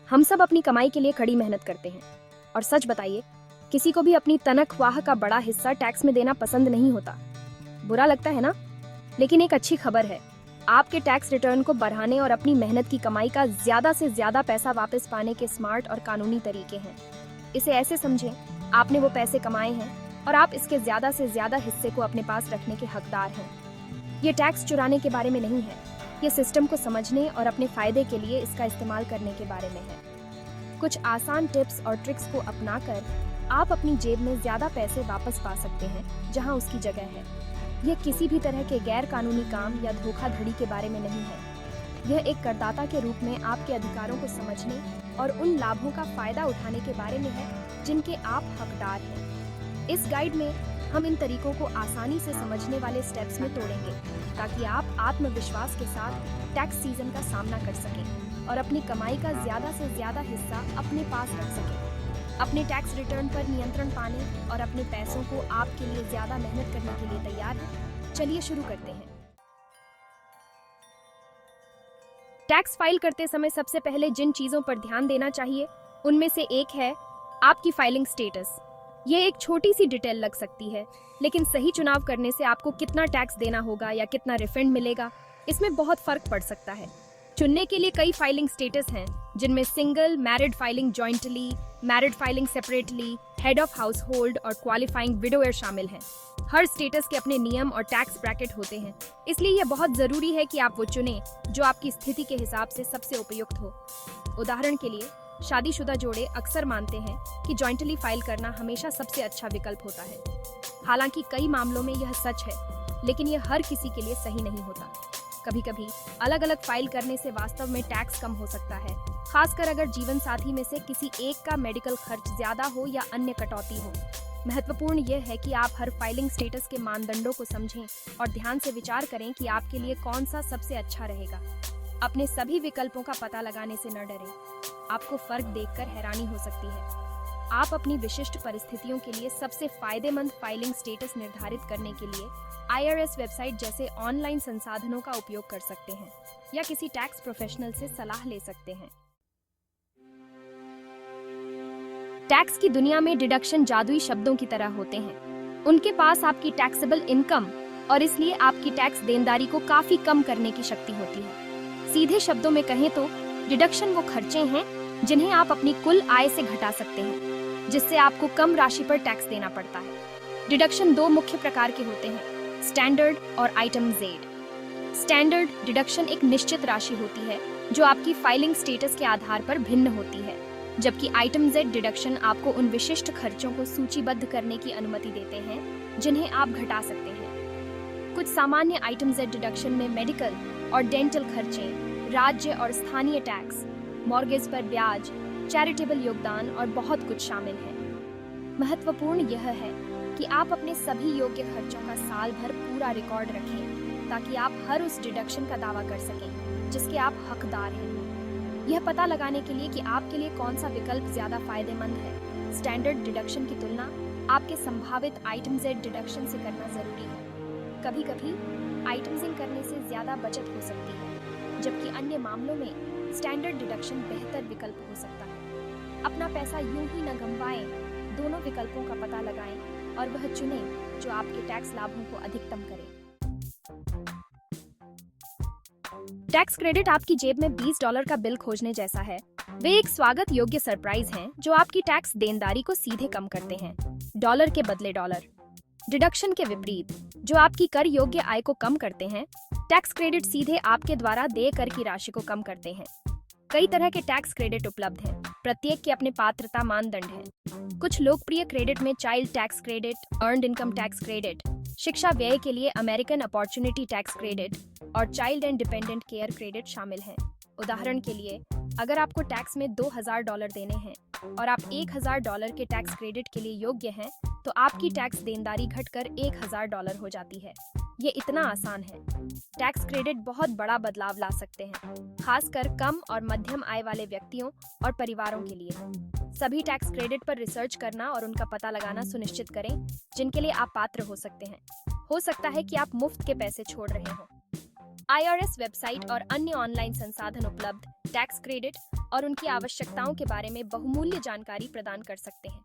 हम सब अपनी कमाई के लिए कड़ी मेहनत करते हैं और सच बताइए, किसी को भी अपनी तनख्वाह का बड़ा हिस्सा टैक्स में देना पसंद नहीं होता। बुरा लगता है ना? लेकिन एक अच्छी खबर है, आपके टैक्स रिटर्न को बढ़ाने और अपनी मेहनत की कमाई का ज्यादा से ज्यादा पैसा वापस पाने के स्मार्ट और कानूनी तरीके हैं। इसे ऐसे समझें, आपने वो पैसे कमाए हैं और आप इसके ज्यादा से ज्यादा हिस्से को अपने पास रखने के हकदार हैं। ये टैक्स चुराने के बारे में नहीं है, ये सिस्टम को समझने और अपने फायदे के लिए इसका इस्तेमाल करने के बारे में है। कुछ आसान टिप्स और ट्रिक्स को अपनाकर आप अपनी जेब में ज्यादा पैसे वापस पा सकते हैं जहां उसकी जगह है। यह किसी भी तरह के गैर कानूनी काम या धोखाधड़ी के बारे में नहीं है। यह एक करदाता के रूप में आपके अधिकारों को समझने और उन लाभों का फायदा उठाने के बारे में है जिनके आप हकदार हैं। इस गाइड में हम इन तरीकों को आसानी से समझने वाले स्टेप्स में तोड़ेंगे ताकि आप आत्मविश्वास के साथ टैक्स सीजन का सामना कर सकें और अपनी कमाई का ज्यादा से ज्यादा हिस्सा अपने पास रख सकें। अपने टैक्स रिटर्न पर नियंत्रण पाने और अपने पैसों को आपके लिए ज्यादा मेहनत करने के लिए तैयार हैं? चलिए शुरू करते हैं। टैक्स फाइल करते समय सबसे पहले जिन चीजों पर ध्यान देना चाहिए उनमें से एक है आपकी फाइलिंग स्टेटस। ये एक छोटी सी डिटेल लग सकती है, लेकिन सही चुनाव करने से आपको कितना टैक्स देना होगा या कितना रिफंड मिलेगा, इसमें बहुत फर्क पड़ सकता है। चुनने के लिए कई फाइलिंग स्टेटस हैं, जिनमें single, married filing jointly, married filing separately, head of house hold और क्वालिफाइंग विडोअर शामिल हैं। हर स्टेटस के अपने नियम और टैक्स ब्रैकेट होते हैं, इसलिए यह बहुत जरूरी है कि आप वो चुनें जो आपकी स्थिति के हिसाब से सबसे उपयुक्त हो। उदाहरण के लिए, शादीशुदा जोड़े अक्सर मानते हैं कि जॉइंटली फाइल करना हमेशा सबसे अच्छा विकल्प होता है। हालांकि कई मामलों में यह सच है, लेकिन यह हर किसी के लिए सही नहीं होता। कभी कभी अलग अलग फाइल करने से वास्तव में टैक्स कम हो सकता है, खासकर अगर जीवन साथी में से किसी एक का मेडिकल खर्च ज्यादा हो या अन्य कटौती हो। महत्वपूर्ण यह है कि आप हर फाइलिंग स्टेटस के मानदंडों को समझें और ध्यान से विचार करें कि आपके लिए कौन सा सबसे अच्छा रहेगा। अपने सभी विकल्पों का पता लगाने से न डरें, आपको फर्क देखकर हैरानी हो सकती है। आप अपनी विशिष्ट परिस्थितियों के लिए सबसे फायदेमंद फाइलिंग स्टेटस निर्धारित करने के लिए IRS वेबसाइट जैसे ऑनलाइन संसाधनों का उपयोग कर सकते हैं या किसी टैक्स प्रोफेशनल से सलाह ले सकते हैं। टैक्स की दुनिया में डिडक्शन जादुई शब्दों की तरह होते हैं। उनके पास आपकी टैक्सेबल इनकम और इसलिए आपकी टैक्स देनदारी को काफी कम करने की शक्ति होती है। सीधे शब्दों में कहें तो डिडक्शन वो खर्चे हैं जिन्हें आप अपनी कुल आय से घटा सकते हैं, जिससे आपको कम राशि पर टैक्स देना पड़ता है। डिडक्शन दो मुख्य प्रकार के होते हैं, स्टैंडर्ड और आइटम जेड। स्टैंडर्ड डिडक्शन एक निश्चित राशि होती है जो आपकी फाइलिंग स्टेटस के आधार पर भिन्न होती है, जबकि आइटम जेड डिडक्शन आपको उन विशिष्ट खर्चों को सूचीबद्ध करने की अनुमति देते हैं जिन्हें आप घटा सकते हैं। कुछ सामान्य आइटम जेड डिडक्शन में मेडिकल और डेंटल खर्चे, राज्य और स्थानीय टैक्स, मॉर्गेज पर ब्याज, चैरिटेबल योगदान और बहुत कुछ शामिल है। महत्वपूर्ण यह है कि आप अपने सभी योग्य खर्चों का साल भर पूरा रिकॉर्ड रखें ताकि आप हर उस डिडक्शन का दावा कर सकें जिसके आप हकदार हैं। यह पता लगाने के लिए कि आपके लिए कौन सा विकल्प ज्यादा फायदेमंद है, स्टैंडर्ड डिडक्शन की तुलना आपके संभावित आइटम जेड डिडक्शन से करना जरूरी है। कभी कभी आइटमजिंग करने से ज्यादा बचत हो सकती है, जबकि अन्य मामलों में स्टैंडर्ड डिडक्शन बेहतर विकल्प हो सकता है। अपना पैसा यूं ही न गंवाएं, दोनों विकल्पों का पता लगाएं और वह चुनें जो आपके टैक्स लाभों को अधिकतम करे। टैक्स क्रेडिट आपकी जेब में $20 का बिल खोजने जैसा है। वे एक स्वागत योग्य सरप्राइज हैं जो आपकी टैक्स देनदारी को सीधे कम करते हैं, डॉलर के बदले डॉलर। डिडक्शन के विपरीत, जो आपकी कर योग्य आय को कम करते हैं, टैक्स क्रेडिट सीधे आपके द्वारा देय कर की राशि को कम करते हैं। कई तरह के टैक्स क्रेडिट उपलब्ध हैं, प्रत्येक के अपने पात्रता मानदंड हैं। कुछ लोकप्रिय क्रेडिट में child tax credit, earned income tax credit, शिक्षा व्यय के लिए अमेरिकन अपॉर्चुनिटी टैक्स क्रेडिट और child and dependent care credit शामिल हैं। उदाहरण के लिए, अगर आपको टैक्स में $2000 देने हैं और आप $1000 के टैक्स क्रेडिट के लिए योग्य हैं, तो आपकी टैक्स देनदारी घटकर $1000 हो जाती है। ये इतना आसान है। टैक्स क्रेडिट बहुत बड़ा बदलाव ला सकते हैं, खासकर कम और मध्यम आय वाले व्यक्तियों और परिवारों के लिए। सभी टैक्स क्रेडिट पर रिसर्च करना और उनका पता लगाना सुनिश्चित करें जिनके लिए आप पात्र हो सकते हैं। हो सकता है कि आप मुफ्त के पैसे छोड़ रहे हों। IRS वेबसाइट और अन्य ऑनलाइन संसाधन उपलब्ध टैक्स क्रेडिट और उनकी आवश्यकताओं के बारे में बहुमूल्य जानकारी प्रदान कर सकते हैं।